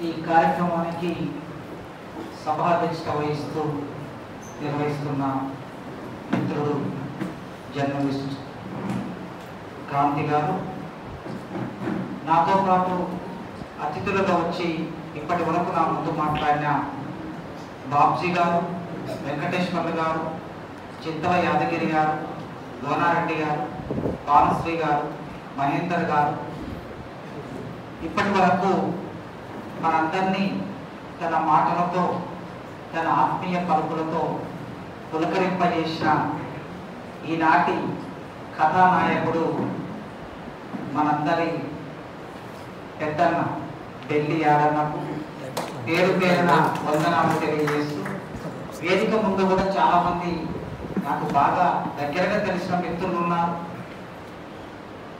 ఈ కార్యక్రమానికి సభాధ్యక్షత వహిస్తూ నిర్వహిస్తున్న మిత్రుడు జర్నలిస్ట్ క్రాంతి గారు, నాతో పాటు అతిథులుగా వచ్చి ఇప్పటి వరకు నా ముందు మాట్లాడిన బాబ్జీ గారు, వెంకటేశ్వర్లు గారు, చింతల యాదగిరి గారు, గోనారెడ్డి గారు, భానుశ్రీ గారు, మహేందర్ గారు, ఇప్పటి వరకు మనందరినీ తన మాటలతో తన ఆత్మీయ పలుకులతో పులకరింపజేసిన ఈనాటి కథానాయకుడు మనందరి పెద్దన్న ఢిల్లీ యాదన్నకు పేరు పేరున వందనాలు తెలియజేస్తూ, వేదిక ముందు కూడా చాలామంది నాకు బాగా దగ్గరగా తెలిసిన మిత్రులు ఉన్నారు.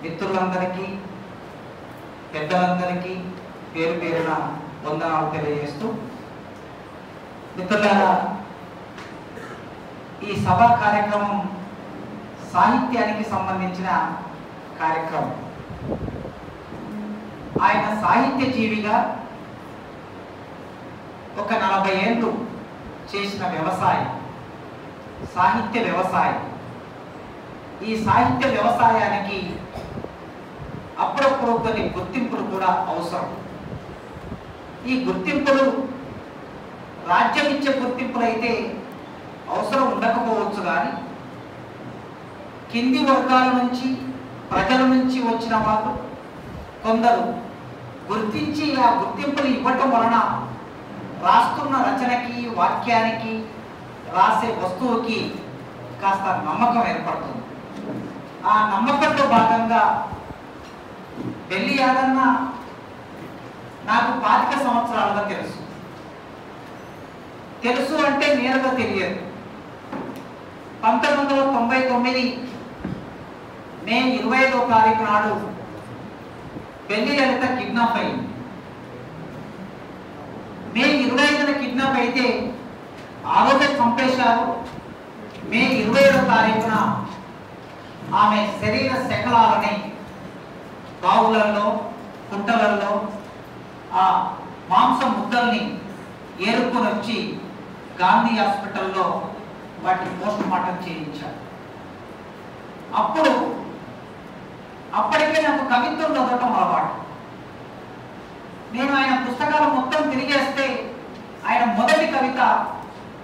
మిత్రులందరికీ పెద్దలందరికీ పేరు పేరున వందనాలు తెలియజేస్తూ, మిత్రులారా, ఈ సభా కార్యక్రమం సాహిత్యానికి సంబంధించిన కార్యక్రమం. ఆయన సాహిత్య జీవిగా ఒక 40 ఏళ్ళు చేసిన వ్యవసాయం, సాహిత్య వ్యవసాయం. ఈ సాహిత్య వ్యవసాయానికి అప్పుడప్పుడు కొన్ని గుర్తింపులు కూడా అవసరం. ఈ గుర్తింపులు రాజ్యం ఇచ్చే గుర్తింపులు అయితే అవసరం ఉండకపోవచ్చు, కానీ కింది వర్గాల నుంచి ప్రజల నుంచి వచ్చిన వాళ్ళు కొందరు గుర్తించి ఆ గుర్తింపులు ఇవ్వటం వలన రాస్తున్న రచనకి, వాక్యానికి, రాసే వస్తువుకి కాస్త నమ్మకం ఏర్పడుతుంది. ఆ నమ్మకంలో భాగంగా ఢిల్లీ యాదన్న నాకు 25 సంవత్సరాలుగా తెలుసు అంటే నేరుగా తెలియదు. 1999 మే 25వ తారీఖు నాడు బెల్లి లలిత కిడ్నాప్ అయింది. మే 25న కిడ్నాప్ అయితే ఆ రోజే చంపేశారు. మే 25వ తారీఖున ఆమె శరీర శకలాలని బావులలో, కుంటలలో ఆ మాంసం ముద్దల్ని ఏరుకొని వచ్చి గాంధీ హాస్పిటల్లో వాటిని పోస్ట్ మార్టం చేయించారు. అప్పటికే నాకు కవిత్వం చదవటం అలవాటు. నేను ఆయన పుస్తకాలు మొత్తం తిరిగేస్తే ఆయన మొదటి కవిత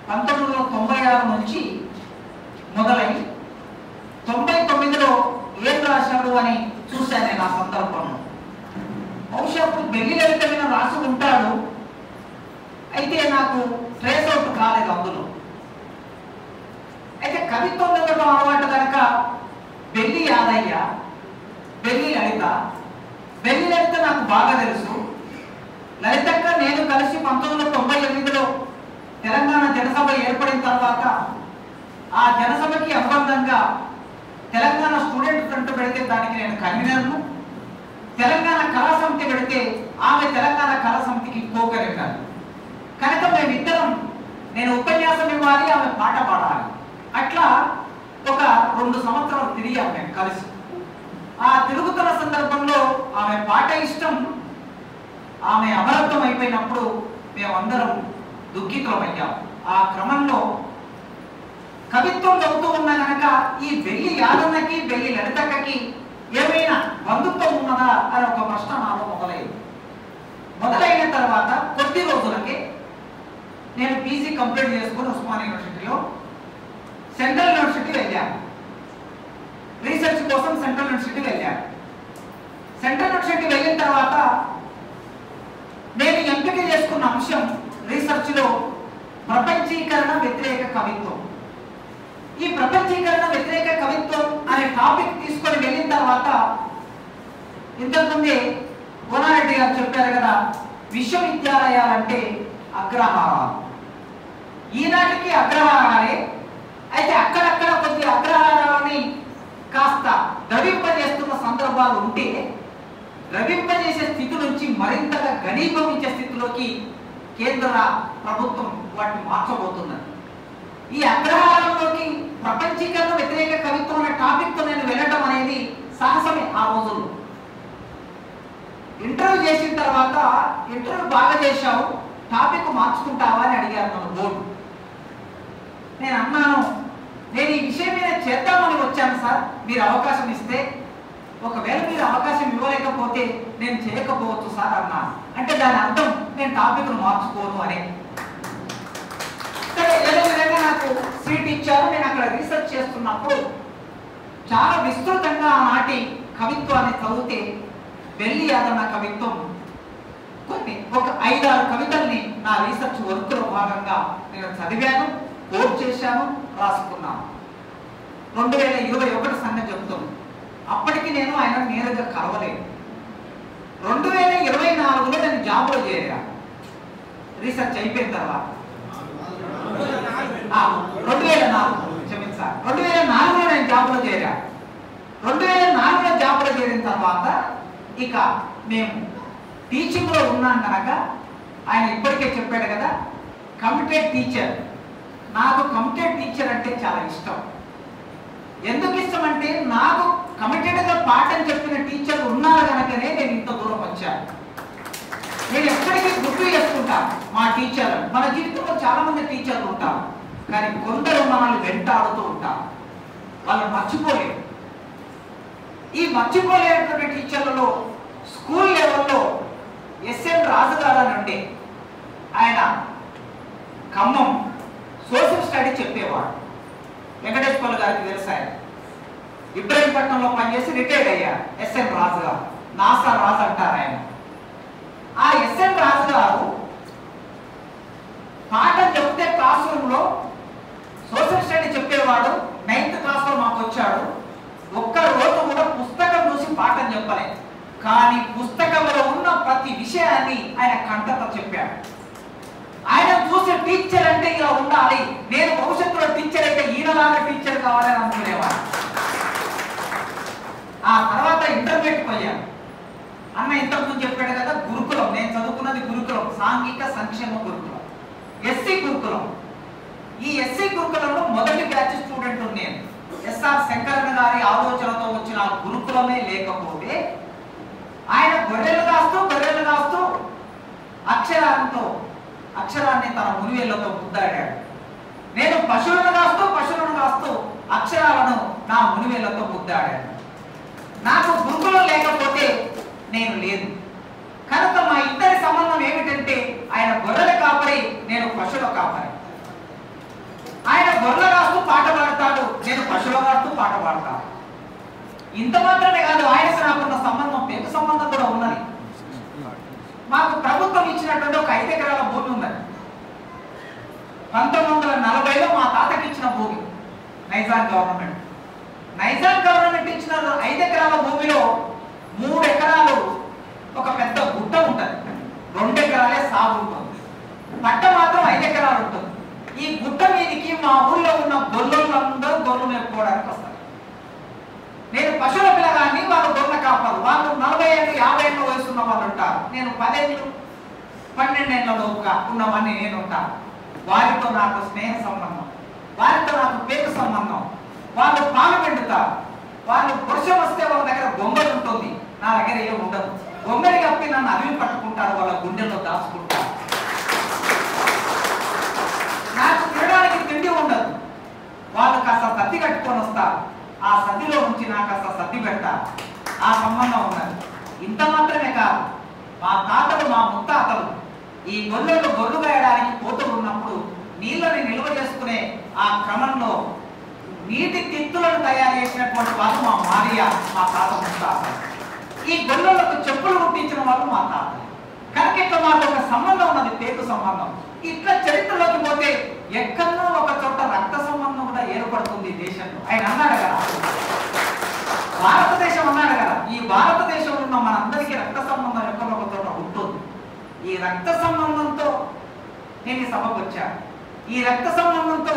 1996 నుంచి మొదలై 99లో ఏం రాశాడు అని చూశాను నేను ఆ సందర్భంలో. బహుశా అప్పుడు బెల్లి లలిత మీద రాసి ఉంటాడు, అయితే నాకు ట్రేస్ అవుట్ కాలేదు అందులో. అయితే కవిత్వం చదవడం అలవాటు కనుక బెల్లి యాదయ్య, బెల్లి లలిత నాకు బాగా తెలుసు. లలితక్క నేను కలిసి 1998లో తెలంగాణ జనసభ ఏర్పడిన తర్వాత ఆ జనసభకి అనుబంధంగా తెలంగాణ స్టూడెంట్ ఫ్రంట్ పెడితే దానికి నేను కన్వీనర్ను, తెలంగాణ కళా సమితి పెడితే ఆమె తెలంగాణ కళా సమితికి కో-కన్వీనర్. కనుక మేమిద్దరం, నేను ఉపన్యాసం ఇవ్వాలి, ఆమె పాట పాడాలి. అట్లా ఒక 2 సంవత్సరాలు తిరిగాం మేము కలిసి. ఆ తిరుగుతున్న సందర్భంలో ఆమె పాట ఇష్టం, ఆమె అమరత్వం అయిపోయినప్పుడు మేమందరం దుఃఖితులమయ్యాం. ఆ క్రమంలో కవిత్వం చదువుతూ ఉన్నా కనుక ఈ బెల్లి యాదన్నకి, బెల్లి లలితక్కకి ఏమైనా బంధుత్వం ఉన్నదా అని ఒక ప్రశ్న నాలో మొదలైన తర్వాత కొద్ది రోజులకే నేను పీజీ కంప్లీట్ చేసుకుని ఉస్మానియా యూనివర్సిటీలో సెంట్రల్ యూనివర్సిటీ వెళ్ళాను. రీసెర్చ్ కోసం సెంట్రల్ యూనివర్సిటీ వెళ్ళాను. సెంట్రల్ యూనివర్సిటీ వెళ్ళిన తర్వాత నేను ఎంపిక చేసుకున్న అంశం రీసెర్చ్లో ప్రపంచీకరణ వ్యతిరేక కవిత్వం. ఈ ప్రపంచీకరణ వ్యతిరేక కవిత్వం అనే టాపిక్ తీసుకొని వెళ్ళిన తర్వాత, ఇంతకుముందే గోనారెడ్డి గారు చెప్పారు కదా, విశ్వవిద్యాలయాలంటే అగ్రహారాలు. ఈనాటికి అగ్రహారాలే. అయితే అక్కడక్కడ కొద్ది అగ్రహారాలని కాస్త ద్రవింపజేస్తున్న సందర్భాలు ఉంటే, ద్రవింపజేసే స్థితి నుంచి మరింతగా ఘనీభవించే స్థితిలోకి కేంద్ర ప్రభుత్వం వాటిని మార్చబోతున్నది. ఈ అగ్రహారంలోకి ప్రపంచీకరణ వ్యతిరేక కవిత్వం అనే టాపిక్తో నేను వెళ్ళటం అనేది సాహసమే ఆ రోజుల్లో. ఇంటర్వ్యూ చేసిన తర్వాత ఇంటర్వ్యూ బాగా చేశావు, టాపిక్ మార్చుకుంటావా అని అడిగారు మన బోర్డు. నేను అన్నాను, నేను ఈ విషయం మీద చేద్దామని వచ్చాను సార్, మీరు అవకాశం ఇస్తే. ఒకవేళ మీరు అవకాశం ఇవ్వలేకపోతే నేను చేయకపోవచ్చు సార్ అన్నాను. అంటే దాని అర్థం నేను టాపిక్ను మార్చుకోను అని. సరే, ఏదో విధంగా నాకు సీట్ ఇచ్చారు. నేను అక్కడ రీసెర్చ్ చేస్తున్నప్పుడు చాలా విస్తృతంగా ఆనాటి కవిత్వాన్ని చదివితే బెల్లి యాదన్న కవిత్వం ఒక 5-6 కవితల్ని నా రీసెర్చ్ వర్క్లో భాగంగా నేను చదివాను, కోట్ చేశాను, రాసుకున్నాను. 2021 సంగతి చెప్తాను. అప్పటికి నేను ఆయన నేరుగా కలవలేదు. 2024లో నేను జాబ్లో చేరా, రీసెర్చ్ అయిపోయిన తర్వాత. 2004 క్షమించాలి, 2004లో నేను జాబ్లో చేరా. 2004లో జాబ్లో చేరిన తర్వాత ఇక మేము టీచింగ్లో ఉన్నాం కనుక ఆయన ఇప్పటికే చెప్పాడు కదా, కమిటెడ్ టీచర్. నాకు కమిటెడ్ టీచర్ అంటే చాలా ఇష్టం. ఎందుకు ఇష్టం అంటే నాకు కమిటెడ్గా పాఠం చెప్పిన టీచర్లు ఉన్నారు కనుకనే నేను ఇంత దూరం వచ్చాను. నేను ఎప్పటికీ గుర్తు చేసుకుంటాను మా టీచర్లు. మన జీవితంలో చాలా మంది టీచర్లు ఉంటారు, కానీ కొందరు మనల్ని వెంటాడుతూ ఉంటారు, వాళ్ళు మర్చిపోలేరు. ఈ మర్చిపోలేనటువంటి టీచర్లలో స్కూల్ లెవెల్లో ఎస్ఎన్ రాజు గారు నుండి ఆయన ఖమ్మం సోషల్ స్టడీ చెప్పేవాడు. వెంకటేశ్వర గారికి తెలుసు, ఆయన ఇబ్రహీంపట్నంలో పనిచేసి రిటైర్డ్ అయ్యారు. ఎస్ఎన్ రాజు గారు, నాసా రాజు అంటారు ఆయన. ఆ ఎస్ఎన్ రాజు గారు పాఠం చెప్తే క్లాస్ రూమ్లో సోషల్ స్టడీ చెప్పేవాడు. 9th క్లాస్లో మాకు వచ్చాడు. ఒక్క రోజు కూడా పుస్తకం చూసి పాఠం చెప్పలేదు, కానీ పుస్తకంలో ఉన్న ప్రతి విషయాన్ని ఆయన కంటతో చెప్పాడు. ఆయన చూసే టీచర్ అంటే ఇలా ఉండాలి, నేను భవిష్యత్తులో టీచర్ అయితే ఈయనలాగా టీచర్ కావాలని అనుకునేవాడు. ఆ తర్వాత ఇంటర్మీడియట్ పోయాను. అన్న ఇంతకుముందు చెప్పాడు కదా, గురుకులం. నేను చదువుకున్నది గురుకులం, సాంఘిక సంక్షేమ గురుకులం, ఎస్సీ గురుకులం. ఈ ఎస్సీ గురుకులంలో మొదటి బ్యాచ్ స్టూడెంట్ నేను. ఎస్ఆర్ శంకరన్ గారి ఆలోచనతో వచ్చిన గురుకులమే లేకపోతే ఆయన గొర్రెలు కాస్తూ అక్షరాన్ని తన మునివేళ్లతో ముద్దాడాడు. నేను పశువులను కాస్తూ అక్షరాలను నా మునివేళ్లతో ముద్దాడాడు. నాకు గురుకులం లేకపోతే నేను లేదు. కనుక మా ఇద్దరి సంబంధం ఏమిటంటే ఆయన గొర్రెల కాపరి, నేను పశువుల కాపరి. ఆయన గొర్రెల కాస్తూ పాట పాడతాడు, నేను పశువుల కాస్తూ పాట పాడతాను. ఇంత మాత్రమే కాదు, ఆయనకు నాకున్న సంబంధం పెద్ద సంబంధం కూడా ఉన్నది. మాకు ప్రభుత్వం ఇచ్చినటువంటి ఒక 5 ఎకరాల భూమి ఉన్నది. 1940లో మా తాతకి ఇచ్చిన భూమి నైజాం గవర్నమెంట్. నైజాం గవర్నమెంట్ ఇచ్చిన 5 ఎకరాల భూమిలో 3 ఎకరాలు ఒక పెద్ద గుట్ట ఉంటుంది, 2 ఎకరాలే సాగు ఉంటుంది. పట్ట మాత్రం 5 ఎకరాలు ఉంటుంది. ఈ గుట్ట మీదకి మా ఊళ్ళో ఉన్న గొర్రెలందరూ గొర్రెలు మేపుకోవడానికి వస్తారు. నేను పశువుల పిల్లగాన్ని, వాళ్ళు గొర్రెల కాపరు. వాళ్ళు 40 ఏళ్ళు 50 ఏళ్ళ వయసు ఉన్న వాళ్ళు ఉంటారు. నేను 10 ఏళ్ళు 12 ఏళ్ళలోగా ఉన్నవన్నీ నేను ఉంటాను. వారితో నాకు స్నేహ సంబంధం, వారితో నాకు పేరు సంబంధం. వాళ్ళు పాలు పిండుతారు. వాళ్ళు వర్షం వస్తే వాళ్ళ దగ్గర బొమ్మలు ఉంటుంది, నా దగ్గర ఏం ఉండదు. బొమ్మలు కప్పి నన్ను అరివి పట్టుకుంటారు, వాళ్ళ గుండెల్లో దాచుకుంటారు. నాకు తినడానికి తిండి ఉండదు. వాళ్ళు కాస్త సద్ది కట్టుకొని వస్తారు, ఆ సద్దిలో నుంచి నాకు కాస్త సద్ది పెడతారు. ఆ సంబంధం ఉన్నది. ఇంత మాత్రమే కాదు, మా తాతలు మా ముత్తాతలు ఈ గొర్రెలు వేయడానికి పోతులు ఉన్నప్పుడు నీళ్ళని నిల్వ చేసుకునే ఆ క్రమంలో నీటి తిత్తులను తయారు చేసినటువంటి వాళ్ళు మా మారియా, మా తాత ముత్తాత. ఈ గొర్రెలకు చెప్పులు కుట్టించిన వాళ్ళు మా తాత. కనుక ఇట్లా మాకు ఒక సంబంధం ఉన్నది, పేరు సంబంధం. ఇట్లా చరిత్రలోకి పోతే ఎక్కడో ఒక చోట రక్త సంబంధం కూడా ఏర్పడుతుంది దేశంలో. ఆయన అన్నాడు కదా, భారతదేశం అన్నాడు కదా, ఈ భారతదేశంలో ఉన్న మనందరికీ రక్త సంబంధం ఎక్కడో ఒక చోట ఉంటుంది. ఈ రక్త సంబంధంతో నేను ఈ సభకు వచ్చాను. ఈ రక్త సంబంధంతో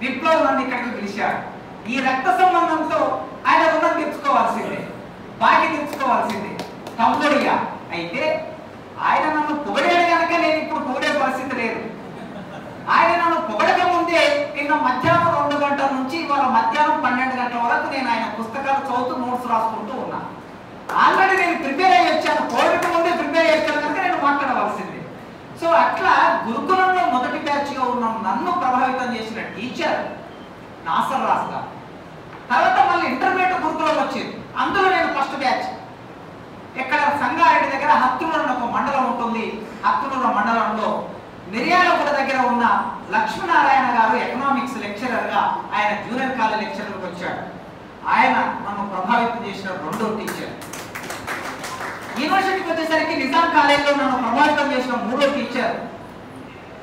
విప్లవ్ నన్ను ఇక్కడికి పిలిచాడు. ఈ రక్త సంబంధంతో ఆయన రుణం తెచ్చుకోవాల్సిందే, బాకీ తెచ్చుకోవాల్సిందే, తమ్ముడిగా. అయితే ఆయన నన్ను పొగడాడు కనుక నేను ఇప్పుడు పొగిడే పరిస్థితి లేదు. ఆయన నన్ను పొగడక ముందే నిన్న మధ్యాహ్నం 2 గంటల నుంచి ఇవాళ మధ్యాహ్నం 12 గంటల వరకు నేను ఆయన పుస్తకాలు చదువుతూ నోట్స్ రాసుకుంటూ ఉన్నాను. ఆల్రెడీ నేను ప్రిపేర్ అయ్యి వచ్చాను. కోవిడ్ ముందే నాసర్ రాజు గారు. తర్వాత మళ్ళీ ఇంటర్మీడియట్ గురుకులం వచ్చింది, అందులో నేను ఫస్ట్ బ్యాచ్. ఇక్కడ సంగారెడ్డి దగ్గర హత్తునూరు ఒక మండలం ఉంటుంది. హత్తునూరు మండలంలో మిర్యాలగూడ దగ్గర ఉన్న లక్ష్మీనారాయణ గారు ఎకనామిక్స్ లెక్చరర్గా ఆయన జూనియర్ కాలేజ్ లెక్చరర్కి వచ్చాడు. ఆయన నన్ను ప్రభావితం చేసిన రెండో టీచర్. యూనివర్సిటీకి వచ్చేసరికి నిజాం కాలేజీలో నన్ను ప్రభావితం చేసిన మూడో టీచర్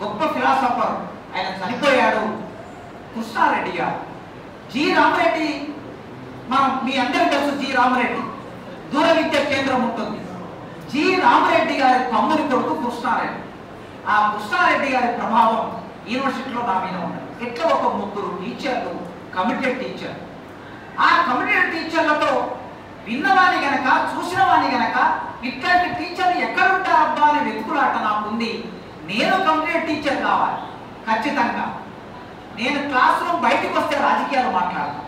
గొప్ప ఫిలాసఫర్, ఆయన చనిపోయాడు, కృష్ణారెడ్డి గారు. జి రామరెడ్డి, మనం మీ అందరికీ తెలుసు, జి రామరెడ్డి దూర విద్యా కేంద్రం ఉంటుంది. జి రామరెడ్డి గారి తమ్ముని కొడుకు కృష్ణారెడ్డి. ఆ కృష్ణారెడ్డి గారి ప్రభావం యూనివర్సిటీలో నా మీద ఉన్నది. ఇట్లా ఒక ముగ్గురు టీచర్లు, కమిటెడ్ టీచర్. ఆ కమిటెడ్ టీచర్లతో విన్నవాణి గనక, చూసిన వాణి గనక, ఇట్లాంటి టీచర్లు ఎక్కడుంటారబ్బా అని వెతుకులాట నాకుంది. నేను కమిటెడ్ టీచర్ కావాలి ఖచ్చితంగా. నేను క్లాస్ రూమ్ బయటకు వస్తే రాజకీయాలు మాట్లాడతాను.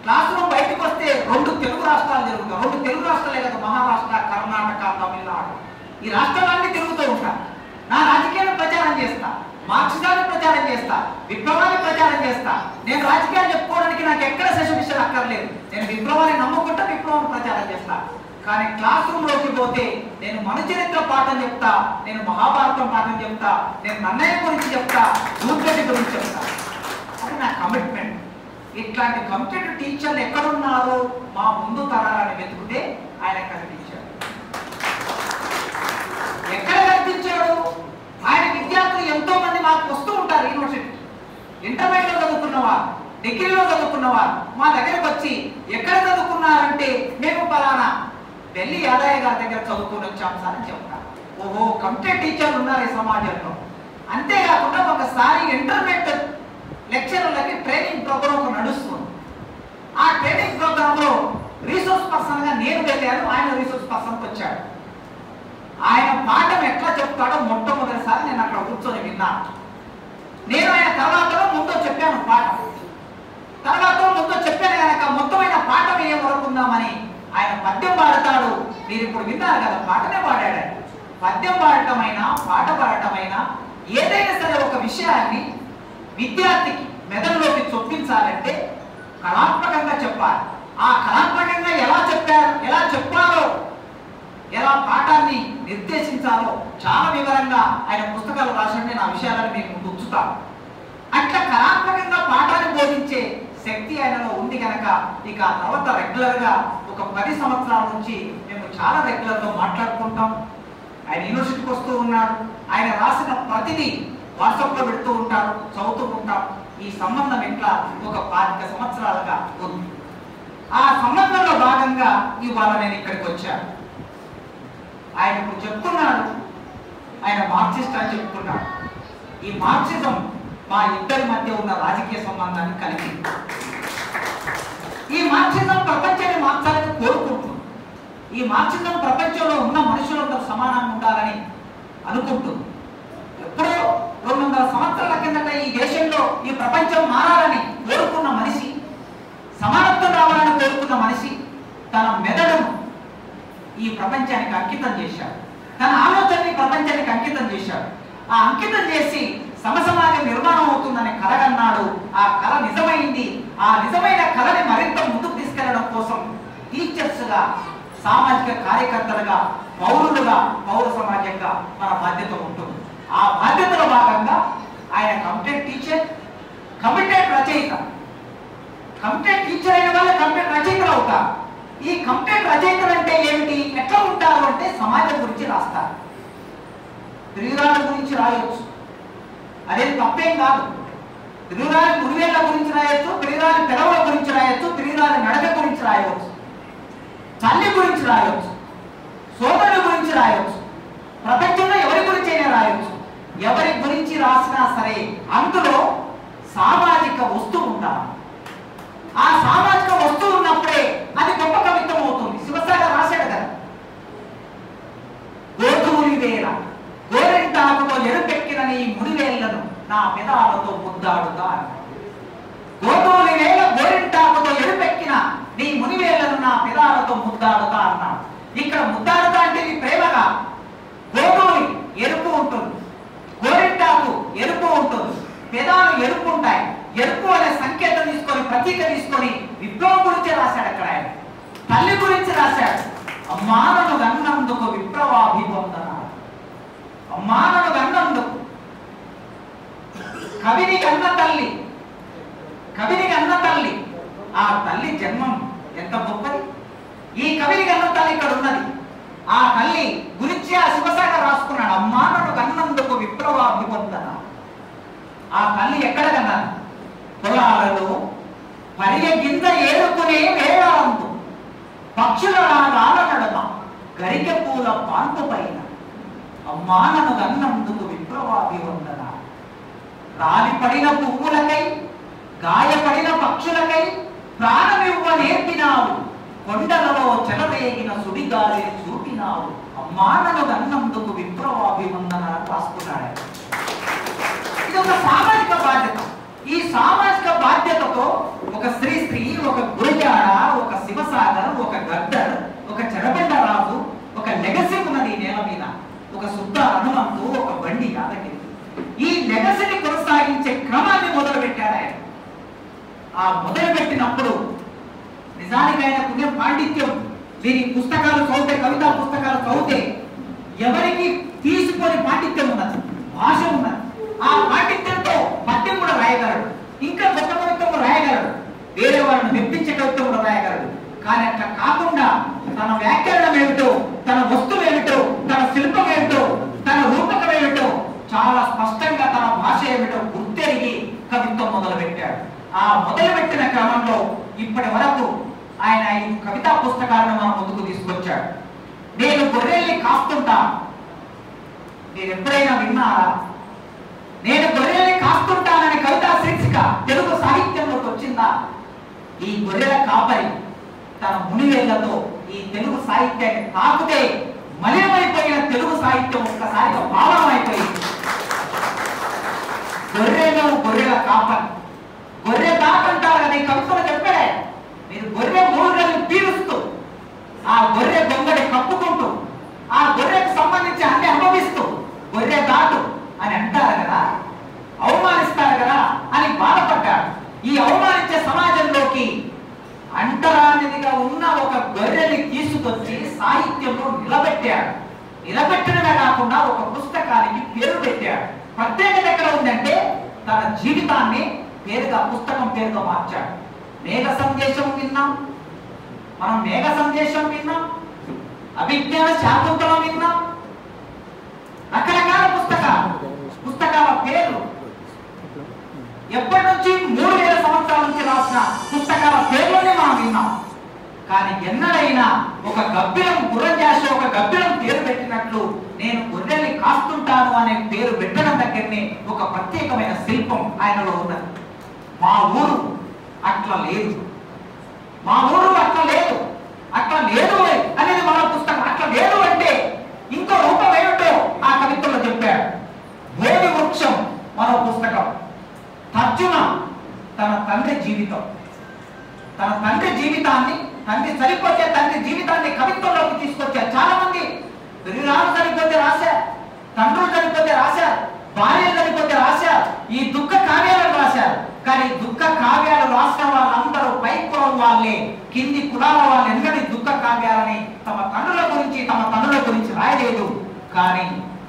క్లాస్ రూమ్ బయటకు వస్తే 2 తెలుగు రాష్ట్రాలు జరుగుతాయి. 2 తెలుగు రాష్ట్రాలే కదా, మహారాష్ట్ర, కర్ణాటక, తమిళనాడు. ఈ రాష్ట్రాలన్నీ తిరుగుతూ ఉంటాను. నా రాజకీయాన్ని ప్రచారం చేస్తా, మార్క్సిజాన్ని ప్రచారం చేస్తా, విప్లవాన్ని ప్రచారం చేస్తా. నేను రాజకీయాలు చెప్పుకోవడానికి నాకు ఎక్కడ శశమిషలు అక్కర్లేదు. నేను విప్లవాన్ని నమ్ముకుంటా, విప్లవాన్ని ప్రచారం చేస్తా. కానీ క్లాస్ రూమ్ లోకి పోతే నేను మనుచరిత్ర పాఠం చెప్తా, నేను మహాభారతం పాఠం చెప్తా, నేను నన్నయ్య గురించి చెప్తా, దూర్గడ్డి గురించి చెప్తా. అది నా కమిట్మెంట్. ఇట్లాంటి కమిటెడ్ టీచర్లు ఎక్కడున్నారో మా ముందు తరాలని వెతుకుతే ఆయన కనిపించాడు. ఎక్కడ కనిపించాడు? ఆయన విద్యార్థులు ఎంతో మంది మాకు వస్తూ ఉంటారు యూనివర్సిటీ. ఇంటర్మీడియట్లో చదువుకున్నవారు, డిగ్రీలో చదువుకున్నవారు మా దగ్గరకు వచ్చి ఎక్కడ చదువుకున్నారంటే మేము పలానా ఢిల్లీ యాదయ్య గారి దగ్గర చదువుకుని వచ్చాం సార్ అని చెప్తారు. ఓహో, కమిటెడ్ టీచర్లు ఉన్నారు ఈ సమాజంలో. అంతేకాకుండా ఒకసారి ఇంటర్మీడియట్ లెక్చరర్లకి ట్రైనింగ్ ప్రోగ్రామ్ ఒక నడుస్తుంది. ఆ ట్రైనింగ్ ప్రోగ్రామ్ లో రీసోర్స్ పర్సన్ గా నేను వెళ్ళాను, ఆయన రీసోర్స్ పర్సన్కి వచ్చాడు. ఆయన పాఠం ఎట్లా చెప్తాడో మొట్టమొదటిసారి నేను అక్కడ కూర్చొని విన్నాను. నేను ఆయన తర్వాత ముందు చెప్పాను పాఠం, తర్వాత ముందు చెప్పాను కనుక మొత్తమైన పాఠం ఏం వరకుందామని ఆయన పద్యం పాడతాడు. మీరు ఇప్పుడు విన్నారు కదా, పాటనే పాడాడు. పద్యం పాడటమైనా పాట పాడటమైనా ఏదైనా సరే ఒక విషయాన్ని విద్యార్థికి మెదడులోకి చొప్పించాలంటే కళాత్మకంగా చెప్పాలి. ఆ కళాత్మకంగా ఎలా చెప్పాలో, ఎలా పాఠాన్ని నిర్దేశించాలో చాలా వివరంగా ఆయన పుస్తకాలు రాసి నేను ఆ విషయాలను మీకు ముందు ఉంచుతాను. అట్లా కళాత్మకంగా పాఠాన్ని బోధించే శక్తి ఆయనలో ఉంది కనుక ఇక ఆ తర్వాత రెగ్యులర్గా ఒక 10 సంవత్సరాల నుంచి మేము చాలా రెగ్యులర్గా మాట్లాడుకుంటాం. ఆయన యూనివర్సిటీకి వస్తూ ఉన్నాడు, ఆయన రాసిన ప్రతిదీ వాట్సాప్లో పెడుతూ ఉంటారు, చదువుతూ ఉంటాం. ఈ సంబంధం ఇట్లా ఒక 25 సంవత్సరాలుగా ఉంది. ఆ సంబంధంలో భాగంగా ఇవాళ నేను ఇక్కడికి వచ్చాను. ఆయన ఇప్పుడు చెప్తున్నాడు, ఆయన మార్క్సిస్ట్ అని చెప్తున్నాడు. ఈ మార్క్సిజం మా ఇద్దరి మధ్య ఉన్న రాజకీయ సంబంధాన్ని కలిగింది. ఈ మార్క్సిజం ప్రపంచాన్ని మార్చాలని కోరుకుంటుంది. ఈ మార్క్సిజం ప్రపంచంలో ఉన్న మనుషులందరూ సమానంగా ఉండాలని అనుకుంటుంది. ఎప్పుడో 200 సంవత్సరాల కిందట ఈ దేశంలో ఈ ప్రపంచం మారాలని కోరుకున్న మనిషి, సమానత్వం రావాలని కోరుకున్న మనిషి తన మెదడును ఈ ప్రపంచానికి అంకితం చేశాడు. తన ఆలోచనని ప్రపంచానికి అంకితం చేశాడు. ఆ అంకితం చేసి సమసమాజ నిర్మాణం అవుతుందని కలగన్నాడు. ఆ కళ నిజమైంది. ఆ నిజమైన కళని మరింత ముందుకు తీసుకెళ్లడం కోసం టీచర్స్గా, సామాజిక కార్యకర్తలుగా, పౌరులుగా, పౌర సమాజంగా మన బాధ్యత ఉంటుంది. ఆ బాధ్యతలో భాగంగా ఆయన కమిటెడ్ టీచర్, కమిటెడ్ రచయిత. కమిటెడ్ టీచర్ అయిన వాళ్ళు కమిటెడ్ రచయితలు అవుతారు. ఈ కమిటెడ్ రచయితలు అంటే ఏమిటి, ఎట్లా ఉంటారు అంటే సమాజం గురించి రాస్తారు. ప్రియురాల గురించి రాయొచ్చు, అదేం తప్పేం కాదు. ప్రియురాలి మురివేళ్ల గురించి రాయొచ్చు, ప్రియురాలి పెదవుల గురించి రాయొచ్చు, ప్రియురాలి నడక గురించి రాయవచ్చు, తల్లి గురించి రాయవచ్చు, సోదరుల గురించి రాయవచ్చు, ప్రపంచంలో ఎవరి గురించి అయినా రాయవచ్చు. ఎవరి గురించి రాసినా సరే అందులో సామాజిక వస్తువు ఉంటారు. ఆ సామాజిక వస్తువు ఉన్నప్పుడే అది గొప్ప కవిత్వం అవుతుంది. శివసాగర్ రాశాడు కదా, గోధుమలి వేళ గోరెంటాకుతో ఎరుపెక్కిన నీ ముడివేళ్లను నా పెదాలతో ముద్దాడుతా. గోధుమలి వేళ గోరెంటాకుతో ఎరుపెక్కిన నీ మునివేళ్లను నా పెదాలతో ముద్దాడుతా అన్నాడు. ఇక్కడ ముద్దాడుతా అంటే ఇది ప్రేమగా. గోధుమలి ఎరుపు ఉంటుంది, గోరెంటాకు ఎరుపు ఉంటుంది, పెదాలు ఎరుపు ఉంటాయి. ఎరుపు అనే సంకేతం తీసుకుని గురించి ఆ శివసాగర్ రాసుకున్నాడు. అమ్మా నన్ను కన్నందుకు విప్లవాభివందన. ఆ తల్లి ఎక్కడ కన్నాను? పొలాలలో పరిగ గింజ ఏరుకునే వేళాందు పక్షుల రాగాల నడమ గరికె పూల పాన్పు పైన అమ్మా నన్ను కన్నందుకు విప్లవాభివందన. రాలిపడిన పువ్వులకై గాయపడిన పక్షులకై ప్రాణమివ్వ నేర్పినావు, కొండలలో చెలరేగిన సుడిగాలిని చూపినావు, అమ్మా నన్ను కన్నందుకు విప్లవాభివందన రాసుకున్నాడు. ఇది ఒక సామాజిక బాధ్యత. ఈ సామాజిక బాధ్యతతో ఒక శ్రీశ్రీ, ఒక గురజాడ, ఒక శివసాగర్, ఒక గద్దర్, ఒక చెరబండరాజు, ఒక లెగసీ ఉన్నది నేల మీద. ఒక శుద్ధ హనుమంతు, ఒక బండి యాదగిరి. ఈ లెగసీని కొనసాగించే క్రమాన్ని మొదలుపెట్టాడు ఆయన. ఆ మొదలుపెట్టినప్పుడు నిజానికి ఆయన పుణ్య పాండిత్యం, దీని పుస్తకాలు చదివితే, కవితా పుస్తకాలు చదివితే ఎవరికి తీసుకొని పాండిత్యం ఉన్నది, భాష ఉన్నది. ఆ పాండిత్యంతో పద్యం కూడా రాయగలడు, ఇంకా గొప్ప కవిత్వం రాయగలడు, వేరే వాళ్ళని మెప్పించే కవిత్వం కూడా రాయగలడు. కానీ అట్లా కాకుండా తన వ్యాకరణం ఏమిటో, తన వస్తువు ఏమిటో, తన శిల్పం ఏమిటో, తన రూపకం ఏమిటో చాలా స్పష్టంగా తన భాష ఏమిటో గుర్తెరిగి కవిత్వం మొదలుపెట్టాడు. ఆ మొదలుపెట్టిన క్రమంలో ఇప్పటి వరకు ఆయన ఈ కవితా పుస్తకాలను మన ముందుకు తీసుకొచ్చాడు. నేను గొర్రెల్ని కాస్తుంటా, మీరు ఎప్పుడైనా విన్నారా? నేను గొర్రెల్ని కాస్తుంటానని కవితా శీర్షిక తెలుగు సాహిత్యంలోకి వచ్చిందా? ఈ గొర్రెల కాపరి తన మునివేళ్లతో ఈ తెలుగు సాహిత్యాన్ని తాకుతే మలినమైపోయిన తెలుగు సాహిత్యం ఒక్కసారిగా భావనమైపోయింది. గొర్రెలు గొర్రెల కాపరి, గొర్రె దాకంటారు కదా ఈ కవితలు చెప్పాడే. మీరు గొర్రె మూడులను పీలుస్తూ, ఆ గొర్రె దొంగడి కప్పుకుంటూ, ఆ గొర్రెకు సంబంధించి అన్ని అనుభవిస్తూ గొర్రె దాటు అని అంటారు కదా, అవమానిస్తారు కదా అని బాధపడ్డాడు. ఈ అవమానించే సమాజంలోకి అంటరానిదిగా ఉన్న ఒక గొర్రెని తీసుకొచ్చి సాహిత్యంలో నిలబెట్టాడు. నిలబెట్టడమే కాకుండా ఒక పుస్తకానికి పేరు పెట్టాడు. ప్రత్యేకత ఎక్కడ ఉందంటే తన జీవితాన్ని పేరుగా, పుస్తకం పేరుగా మార్చాడు. మేఘ సందేశం విన్నాం మనం, మేఘ సందేశం విన్నాం, అభిజ్ఞాన శాకుంతలం విన్నాం, రకరకాల పుస్తకాల పేర్లు ఎప్పటి నుంచి 3000 సంవత్సరాల నుంచి రాసిన పుస్తకాల పేర్లోనే మనం విన్నాం. కానీ ఎన్నడైనా ఒక గబ్బిలం, గుర్రంజాష ఒక గబ్బిలం పేరు పెట్టినట్లు నేను గొర్రెల్ని కాస్తుంటాను అనే పేరు పెట్టడం దగ్గరనే ఒక ప్రత్యేకమైన శిల్పం ఆయనలో ఉన్నది. మా ఊరు అట్లా లేదు, మా ఊరు అట్లా లేదు, అట్లా లేదు అనేది మన పుస్తకం. అట్లా లేదు అంటే ఇంకో రూపం ఏమిటో ఆ కవిత్వంలో చెప్పాడు. బోధి వృక్షం మరో పుస్తకం. తర్జుమా తన తండ్రి జీవితం, తన తండ్రి జీవితాన్ని, తండ్రి చనిపోతే తండ్రి జీవితాన్ని కవిత్వంలోకి తీసుకొచ్చారు. చాలా మంది పెరిరాలు చనిపోతే రాశారు, తండ్రులు చనిపోతే రాశారు, భార్యలు చనిపోతే రాశారు, ఈ దుఃఖ కావ్యాలను రాశారు. కానీ దుఃఖ కావ్యాలు రాసిన వాళ్ళందరూ పై కులం వాళ్ళే, కింది కులాల వాళ్ళు ఎన్నడీ దుఃఖ కావ్యాలని తమ తండ్రుల గురించి, తమ తండ్రుల గురించి రాయలేదు. కానీ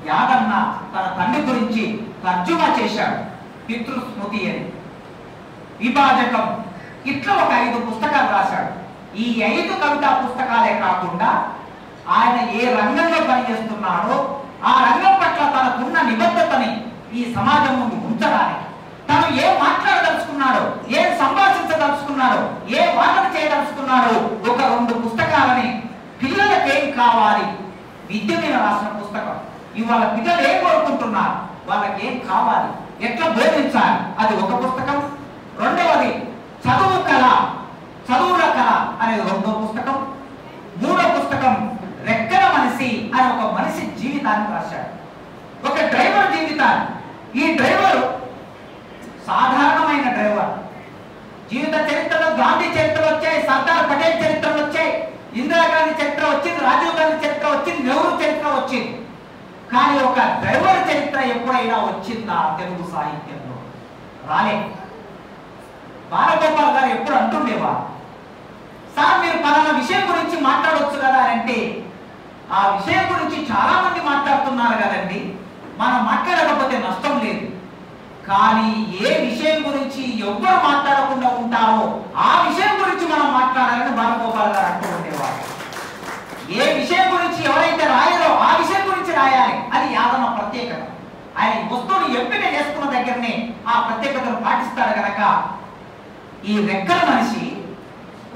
యాదన్న తన తండ్రి గురించి తర్జుమా చేశాడు. పితృస్మృతి అని, విభాజకం, ఇట్లా ఒక 5 పుస్తకాలు రాశాడు. ఈ 5 కవితా పుస్తకాలే కాకుండా ఆయన ఏ రంగంలో పనిచేస్తున్నాడో ఆ రంగం పట్ల తనకున్న నిబద్ధతని ఈ సమాజం ముందు ఉంచడానికి, తను ఏం మాట్లాడదలుచుకున్నాడో, ఏం సంభాషించదలుచుకున్నాడో, ఏ వాదన చేయదలుచుకున్నాడో ఒక 2 పుస్తకాలని, పిల్లలకేం కావాలి, విద్య మీద రాసిన పుస్తకం. ఇవాళ పిల్లలు ఏం కోరుకుంటున్నారు, వాళ్ళకి ఏం కావాలి, ఎట్లా బోధించాలి, అది ఒక పుస్తకం. రెండవది చదువు కళ, చదువుల కళ అనేది 2వ పుస్తకం. 3వ పుస్తకం రెక్కల మనిషి అని ఒక మనిషి జీవితాన్ని రాశాడు, ఒక డ్రైవర్ జీవితాన్ని. ఈ డ్రైవర్ సాధారణమైన డ్రైవర్. జీవిత చరిత్రలో గాంధీ చరిత్రలు వచ్చాయి, సర్దార్ పటేల్ చరిత్రలు వచ్చాయి, ఇందిరాగాంధీ చరిత్ర వచ్చింది, రాజీవ్ గాంధీ చరిత్ర వచ్చింది, నెహ్రూ చరిత్ర వచ్చింది. కానీ ఒక డ్రైవర్ చరిత్ర ఎప్పుడైనా వచ్చిందా తెలుగు సాహిత్యంలో? రాలే. బాలగోపాల్ గారు ఎప్పుడు అంటుండేవా, సార్ మీరు పలానా విషయం గురించి మాట్లాడవచ్చు కదా అంటే, ఆ విషయం గురించి చాలా మంది మాట్లాడుతున్నారు కదండి, మనం మాట్లాడకపోతే నష్టం లేదు. కానీ ఏ విషయం గురించి ఎవ్వరు మాట్లాడకుండా ఉంటారో ఆ విషయం గురించి మనం మాట్లాడాలని బాలగోపాల్ గారు అంటూ ఉండేవారు. ఏ విషయం గురించి ఎవరైతే రాయరో ఆ విషయం గురించి దగ్గరనే ఆ ప్రత్యేకతను పాటిస్తాడు కనుక ఈ రెక్కల మనిషి